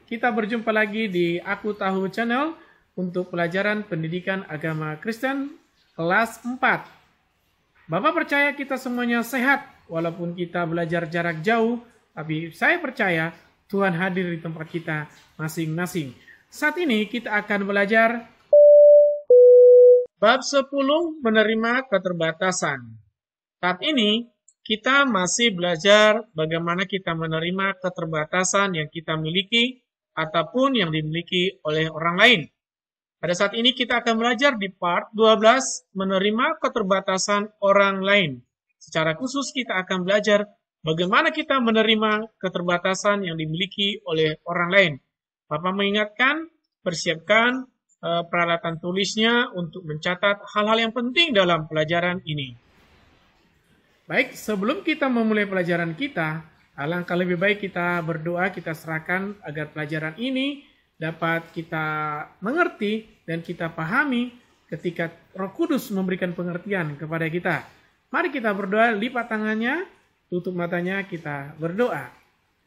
kita berjumpa lagi di Aku Tahu Channel untuk pelajaran pendidikan agama Kristen kelas 4. Bapak percaya kita semuanya sehat, walaupun kita belajar jarak jauh, tapi saya percaya Tuhan hadir di tempat kita masing-masing. Saat ini kita akan belajar bab 10 menerima keterbatasan. Saat ini kita masih belajar bagaimana kita menerima keterbatasan yang kita miliki ataupun yang dimiliki oleh orang lain. Pada saat ini kita akan belajar di part 12 menerima keterbatasan orang lain. Secara khusus kita akan belajar bagaimana kita menerima keterbatasan yang dimiliki oleh orang lain. Bapak mengingatkan, persiapkan peralatan tulisnya untuk mencatat hal-hal yang penting dalam pelajaran ini. Baik, sebelum kita memulai pelajaran kita, alangkah lebih baik kita berdoa, kita serahkan agar pelajaran ini dapat kita mengerti dan kita pahami ketika Roh Kudus memberikan pengertian kepada kita. Mari kita berdoa, lipat tangannya, tutup matanya, kita berdoa.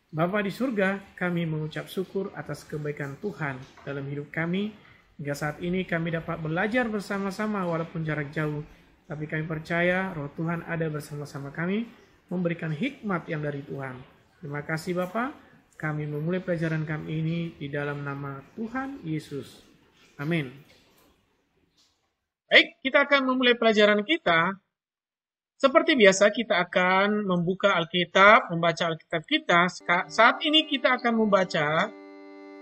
Bapa di surga, kami mengucap syukur atas kebaikan Tuhan dalam hidup kami. Hingga saat ini kami dapat belajar bersama-sama walaupun jarak jauh. Tapi kami percaya Roh Tuhan ada bersama-sama kami, memberikan hikmat yang dari Tuhan. Terima kasih Bapa, kami memulai pelajaran kami ini di dalam nama Tuhan Yesus. Amin. Baik, kita akan memulai pelajaran kita. Seperti biasa kita akan membuka Alkitab, membaca Alkitab kita. Saat ini kita akan membaca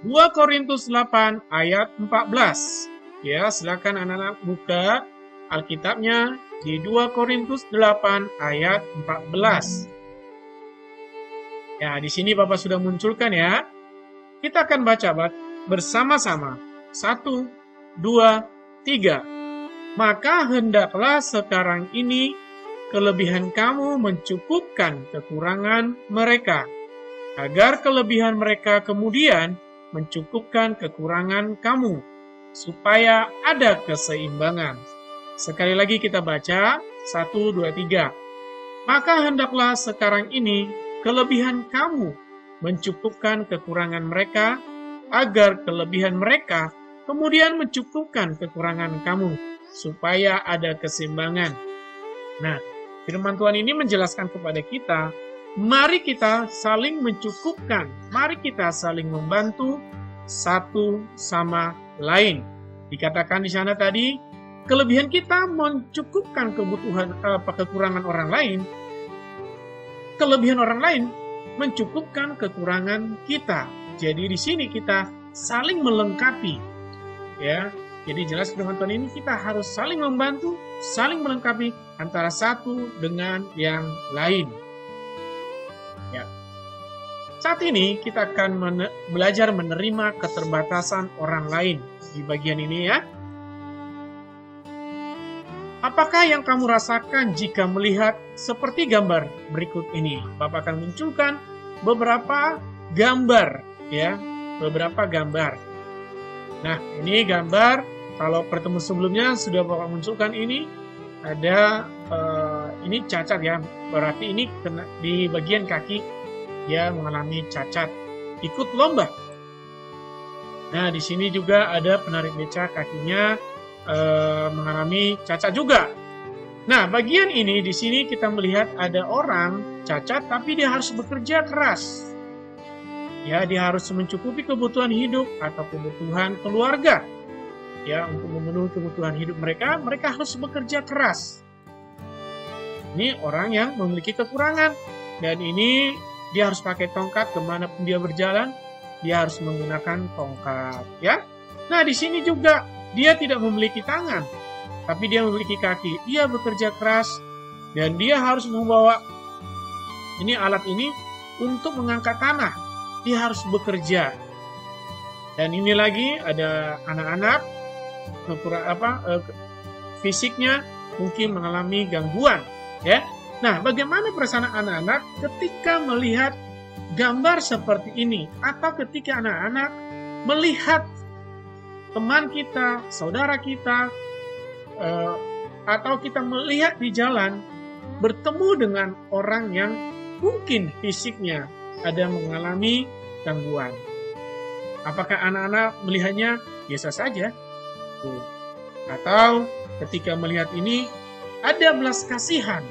2 Korintus 8 ayat 14. Ya, silakan anak-anak buka Alkitabnya di 2 Korintus 8 ayat 14. Ya, di sini Bapak sudah munculkan ya. Kita akan baca bersama-sama. 1, 2, 3. Maka hendaklah sekarang ini kelebihan kamu mencukupkan kekurangan mereka, agar kelebihan mereka kemudian mencukupkan kekurangan kamu, supaya ada keseimbangan. Sekali lagi kita baca, 1, 2, 3. Maka hendaklah sekarang ini kelebihan kamu mencukupkan kekurangan mereka, agar kelebihan mereka kemudian mencukupkan kekurangan kamu, supaya ada keseimbangan. Nah, firman Tuhan ini menjelaskan kepada kita, mari kita saling mencukupkan, mari kita saling membantu satu sama lain. Dikatakan di sana tadi, kelebihan kita mencukupkan kebutuhan kekurangan orang lain. Kelebihan orang lain mencukupkan kekurangan kita. Jadi di sini kita saling melengkapi. Ya, jadi jelas firman Tuhan ini kita harus saling membantu, saling melengkapi antara satu dengan yang lain. Ya. Saat ini kita akan belajar menerima keterbatasan orang lain di bagian ini ya. Apakah yang kamu rasakan jika melihat seperti gambar berikut ini? Bapak akan munculkan beberapa gambar, ya, beberapa gambar. Nah, ini gambar. Kalau pertemuan sebelumnya sudah Bapak munculkan ini, ada ini cacat ya, berarti ini kena di bagian kaki dia mengalami cacat, ikut lomba. Nah, di sini juga ada penarik beca kakinya mengalami cacat juga. Nah, bagian ini di sini kita melihat ada orang cacat tapi dia harus bekerja keras. Ya, dia harus mencukupi kebutuhan hidup atau kebutuhan keluarga. Ya, untuk memenuhi kebutuhan hidup mereka harus bekerja keras. Ini orang yang memiliki kekurangan dan ini dia harus pakai tongkat kemanapun dia berjalan, dia harus menggunakan tongkat. Ya, nah di sini juga dia tidak memiliki tangan, tapi dia memiliki kaki. Dia bekerja keras dan dia harus membawa ini alat ini untuk mengangkat tanah. Dia harus bekerja. Dan ini lagi ada anak-anak fisiknya mungkin mengalami gangguan, ya. Nah, bagaimana perasaan anak-anak ketika melihat gambar seperti ini atau ketika anak-anak melihat teman kita, saudara kita, atau kita melihat di jalan bertemu dengan orang yang mungkin fisiknya ada mengalami gangguan. Apakah anak-anak melihatnya biasa saja? Tuh. Atau ketika melihat ini ada belas kasihan.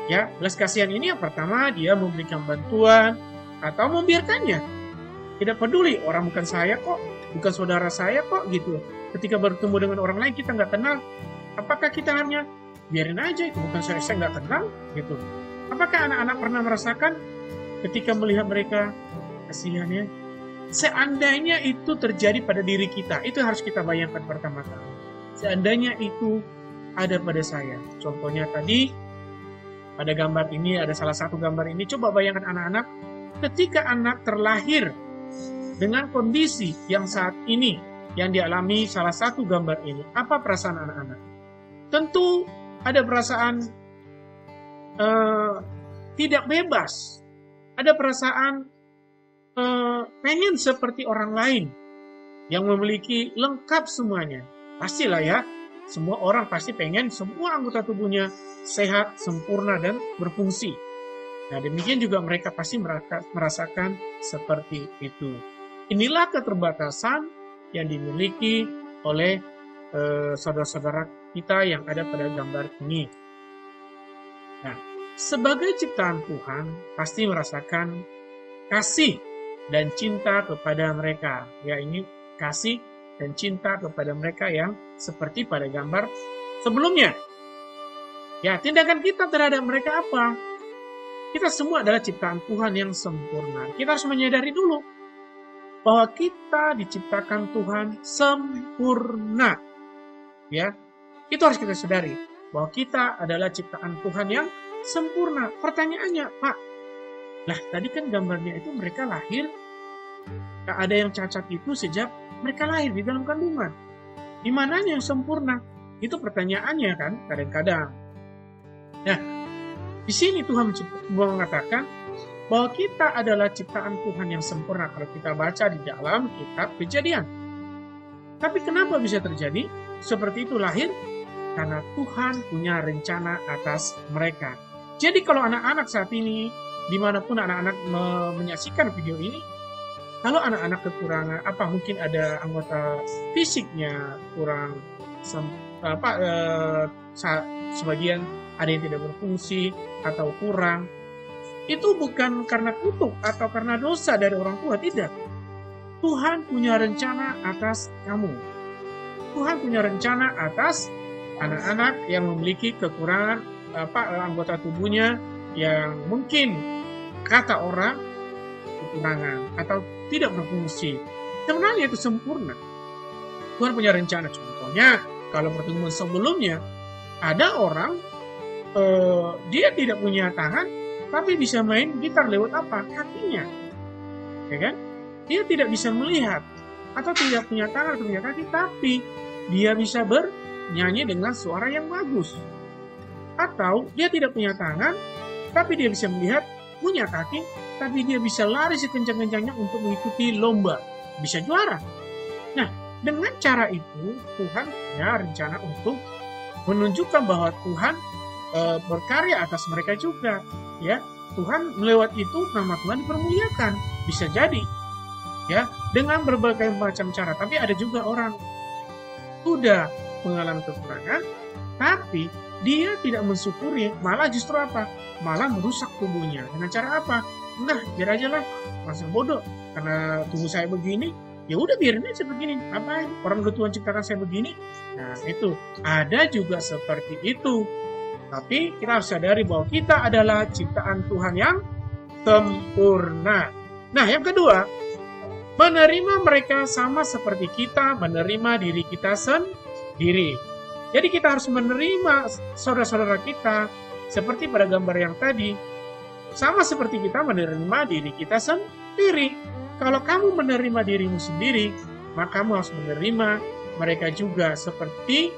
Ya, belas kasihan ini yang pertama dia memberikan bantuan atau membiarkannya. Tidak peduli, orang bukan saya kok, bukan saudara saya kok gitu. Ketika bertemu dengan orang lain kita nggak kenal, apakah kita hanya biarin aja itu bukan saya nggak kenal gitu. Apakah anak-anak pernah merasakan ketika melihat mereka kasihannya? Seandainya itu terjadi pada diri kita, itu harus kita bayangkan pertama-tama. Seandainya itu ada pada saya. Contohnya tadi, pada gambar ini, ada salah satu gambar ini, coba bayangkan anak-anak, ketika anak terlahir dengan kondisi yang saat ini, yang dialami salah satu gambar ini, apa perasaan anak-anak? Tentu ada perasaan tidak bebas, ada perasaan pengen seperti orang lain yang memiliki lengkap semuanya. Pastilah ya, semua orang pasti pengen semua anggota tubuhnya sehat, sempurna, dan berfungsi. Nah, demikian juga mereka pasti merasakan seperti itu. Inilah keterbatasan yang dimiliki oleh saudara-saudara kita yang ada pada gambar ini. Nah, sebagai ciptaan Tuhan pasti merasakan kasih dan cinta kepada mereka. Ya, ini kasih dan cinta kepada mereka yang seperti pada gambar sebelumnya. Ya, tindakan kita terhadap mereka apa? Kita semua adalah ciptaan Tuhan yang sempurna. Kita harus menyadari dulu bahwa kita diciptakan Tuhan sempurna. Ya, itu harus kita sadari bahwa kita adalah ciptaan Tuhan yang sempurna. Pertanyaannya, Pak, lah tadi kan gambarnya itu mereka lahir, gak ada yang cacat itu sejak mereka lahir di dalam kandungan. Di mananya yang sempurna? Itu pertanyaannya kan kadang-kadang. Nah, di sini Tuhan mengatakan bahwa kita adalah ciptaan Tuhan yang sempurna kalau kita baca di dalam kitab Kejadian. Tapi kenapa bisa terjadi seperti itu lahir? Karena Tuhan punya rencana atas mereka. Jadi kalau anak-anak saat ini, dimanapun anak-anak menyaksikan video ini, kalau anak-anak kekurangan, apa mungkin ada anggota fisiknya kurang, sebagian ada yang tidak berfungsi atau kurang, itu bukan karena kutuk atau karena dosa dari orang tua, tidak. Tuhan punya rencana atas kamu. Tuhan punya rencana atas anak-anak yang memiliki kekurangan anggota tubuhnya yang mungkin kata orang kekurangan atau tidak berfungsi. Sebenarnya itu sempurna. Tuhan punya rencana. Contohnya kalau pertemuan sebelumnya ada orang dia tidak punya tangan tapi bisa main gitar lewat apa? Kakinya. Ya kan? Dia tidak bisa melihat atau tidak punya tangan atau punya kaki, tapi dia bisa bernyanyi dengan suara yang bagus. Atau dia tidak punya tangan tapi dia bisa melihat, punya kaki, tapi dia bisa lari sekencang-kencangnya untuk mengikuti lomba, bisa juara. Nah, dengan cara itu Tuhan punya rencana untuk menunjukkan bahwa Tuhan berkarya atas mereka juga. Ya, Tuhan melewat itu nama Tuhan dipermuliakan, bisa jadi. Ya, dengan berbagai macam cara. Tapi ada juga orang sudah mengalami kekurangan, tapi dia tidak mensyukuri, malah justru apa? Malah merusak tubuhnya. Dengan cara apa? Nah, biar aja lah, masa bodoh. Karena tubuh saya begini, ya udah biarin aja begini. Apa? Orang udah Tuhan ciptakan saya begini. Nah, itu ada juga seperti itu. Tapi kita harus sadari bahwa kita adalah ciptaan Tuhan yang sempurna. Nah, yang kedua, menerima mereka sama seperti kita menerima diri kita sendiri. Jadi kita harus menerima saudara-saudara kita seperti pada gambar yang tadi. Sama seperti kita menerima diri kita sendiri. Kalau kamu menerima dirimu sendiri, maka kamu harus menerima mereka juga seperti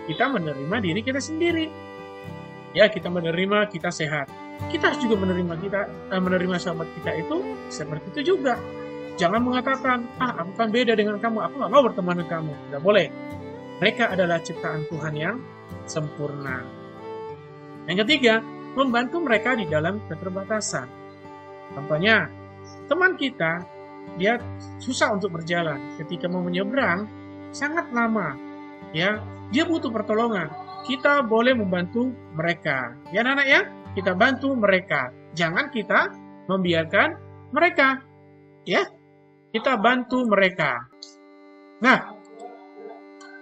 kita menerima diri kita sendiri. Ya, kita menerima kita sehat. Kita harus juga menerima sahabat kita itu seperti itu juga. Jangan mengatakan, aku kan beda dengan kamu, aku gak mau berteman dengan kamu. Tidak boleh. Mereka adalah ciptaan Tuhan yang sempurna. Yang ketiga, membantu mereka di dalam keterbatasan. Contohnya, teman kita dia susah untuk berjalan. Ketika mau menyeberang, sangat lama. Ya, dia butuh pertolongan. Kita boleh membantu mereka. Ya anak-anak ya, kita bantu mereka. Jangan kita membiarkan mereka. Ya, kita bantu mereka. Nah,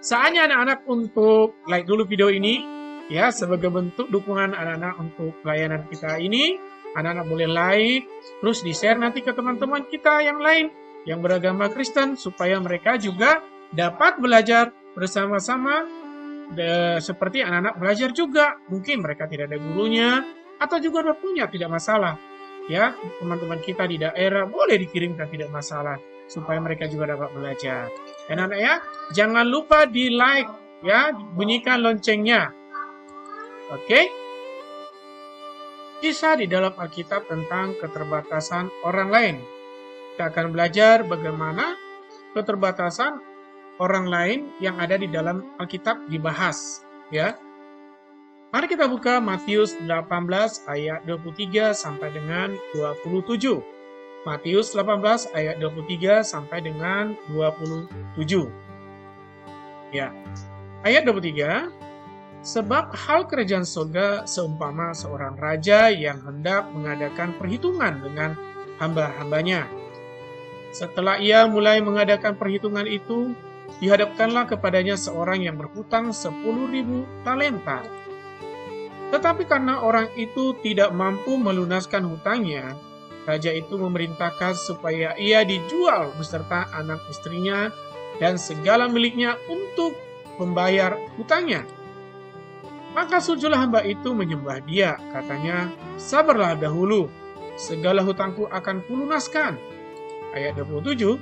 saatnya anak-anak untuk like dulu video ini, ya, sebagai bentuk dukungan anak-anak untuk pelayanan kita ini. Anak-anak boleh like, terus di-share nanti ke teman-teman kita yang lain, yang beragama Kristen, supaya mereka juga dapat belajar bersama-sama, seperti anak-anak belajar juga. Mungkin mereka tidak ada gurunya, atau juga ada punya, tidak masalah. Ya, teman-teman kita di daerah boleh dikirimkan, tidak masalah, supaya mereka juga dapat belajar. Dan anak ya, jangan lupa di like, ya, bunyikan loncengnya. Oke? Kisah di dalam Alkitab tentang keterbatasan orang lain. Kita akan belajar bagaimana keterbatasan orang lain yang ada di dalam Alkitab dibahas. Ya. Mari kita buka Matius 18 ayat 23 sampai dengan 27. Matius 18 ayat 23 sampai dengan 27. Ya. Ayat 23, sebab hal kerajaan surga seumpama seorang raja yang hendak mengadakan perhitungan dengan hamba-hambanya. Setelah ia mulai mengadakan perhitungan itu, dihadapkanlah kepadanya seorang yang berhutang 10.000 talenta. Tetapi karena orang itu tidak mampu melunaskan hutangnya, raja itu memerintahkan supaya ia dijual beserta anak istrinya dan segala miliknya untuk membayar hutangnya. Maka sujudlah hamba itu menyembah dia, katanya, sabarlah dahulu, segala hutangku akan kulunaskan. Ayat 27,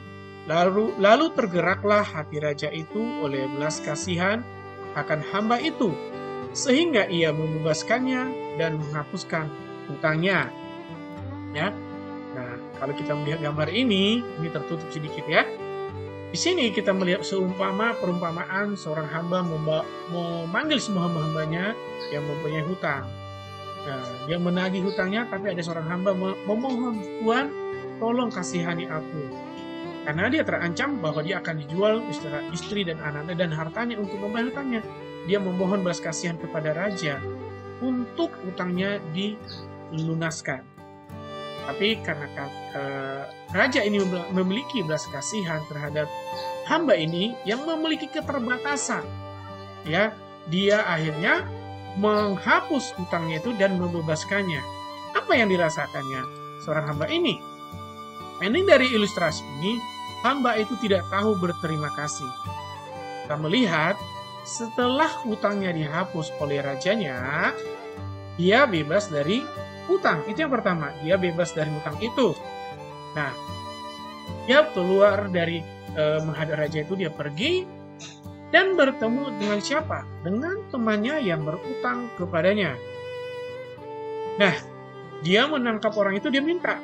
lalu tergeraklah hati raja itu oleh belas kasihan akan hamba itu, sehingga ia membebaskannya dan menghapuskan hutangnya. Ya, nah kalau kita melihat gambar ini tertutup sedikit ya. Di sini kita melihat perumpamaan seorang hamba memanggil semua hamba-hambanya yang mempunyai hutang. Nah, dia menagih hutangnya, tapi ada seorang hamba memohon, Tuhan, tolong kasihani aku. Karena dia terancam bahwa dia akan dijual istri dan anaknya dan hartanya untuk membayar hutangnya. Dia memohon belas kasihan kepada raja untuk hutangnya dilunaskan. Tapi karena raja ini memiliki belas kasihan terhadap hamba ini yang memiliki keterbatasan, ya, dia akhirnya menghapus hutangnya itu dan membebaskannya. Apa yang dirasakannya seorang hamba ini? Ini dari ilustrasi ini, hamba itu tidak tahu berterima kasih. Kita melihat setelah hutangnya dihapus oleh rajanya, dia bebas dari hutang. Itu yang pertama, dia bebas dari hutang itu. Nah, dia keluar dari menghadap raja itu, dia pergi dan bertemu dengan siapa? Dengan temannya yang berutang kepadanya. Nah, dia menangkap orang itu, dia minta,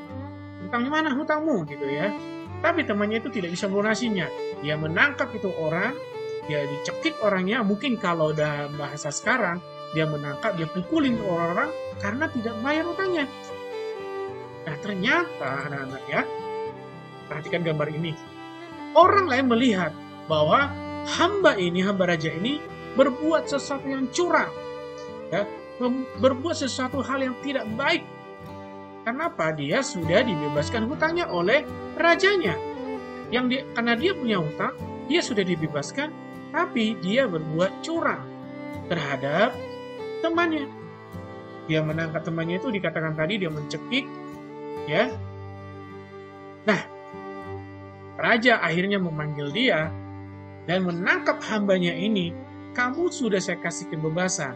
hutangnya mana hutangmu gitu ya. Tapi temannya itu tidak bisa melunasinya. Dia menangkap itu orang, dia dicekik orangnya, mungkin kalau udah bahasa sekarang, dia menangkap, dia pukulin orang-orang karena tidak bayar hutangnya. Nah, ternyata anak-anak ya, perhatikan gambar ini. Orang lain melihat bahwa hamba raja ini berbuat sesuatu yang curang, ya, berbuat sesuatu hal yang tidak baik. Kenapa? Dia sudah dibebaskan hutangnya oleh rajanya. Karena dia punya hutang, dia sudah dibebaskan, tapi dia berbuat curang terhadap temannya. Dia menangkap temannya itu, dikatakan tadi dia mencekik, ya. Nah, raja akhirnya memanggil dia dan menangkap hambanya ini. Kamu sudah saya kasih kebebasan,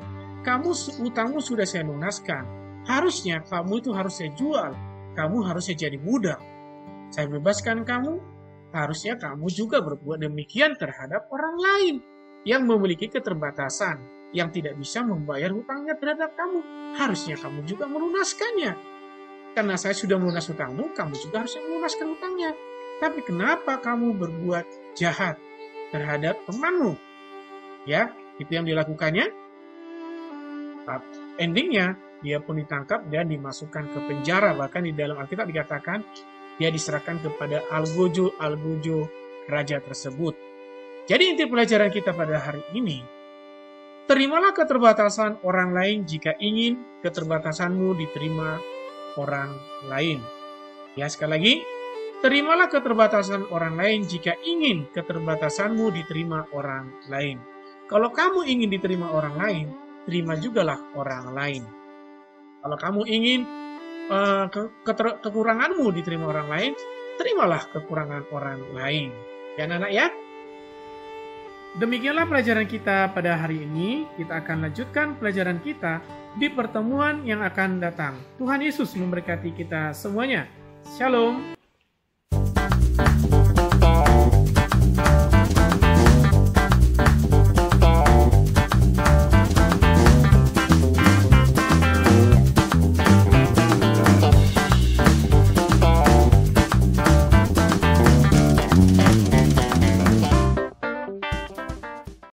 hutangmu sudah saya lunaskan. Harusnya kamu itu harus saya jual, kamu harus saya jadi budak. Saya bebaskan kamu, harusnya kamu juga berbuat demikian terhadap orang lain yang memiliki keterbatasan, yang tidak bisa membayar hutangnya terhadap kamu. Harusnya kamu juga melunaskannya. Karena saya sudah melunas hutangmu, kamu juga harus melunaskan hutangnya. Tapi kenapa kamu berbuat jahat terhadap temanmu? Ya, itu yang dilakukannya. Endingnya, dia pun ditangkap dan dimasukkan ke penjara. Bahkan di dalam Alkitab dikatakan, dia diserahkan kepada algojo raja tersebut. Jadi inti pelajaran kita pada hari ini, terimalah keterbatasan orang lain jika ingin keterbatasanmu diterima orang lain. Ya, sekali lagi, terimalah keterbatasan orang lain jika ingin keterbatasanmu diterima orang lain. Kalau kamu ingin diterima orang lain, terima jugalah orang lain. Kalau kamu ingin kekuranganmu diterima orang lain, terimalah kekurangan orang lain. Ya anak-anak ya. Demikianlah pelajaran kita pada hari ini. Kita akan lanjutkan pelajaran kita di pertemuan yang akan datang. Tuhan Yesus memberkati kita semuanya. Shalom.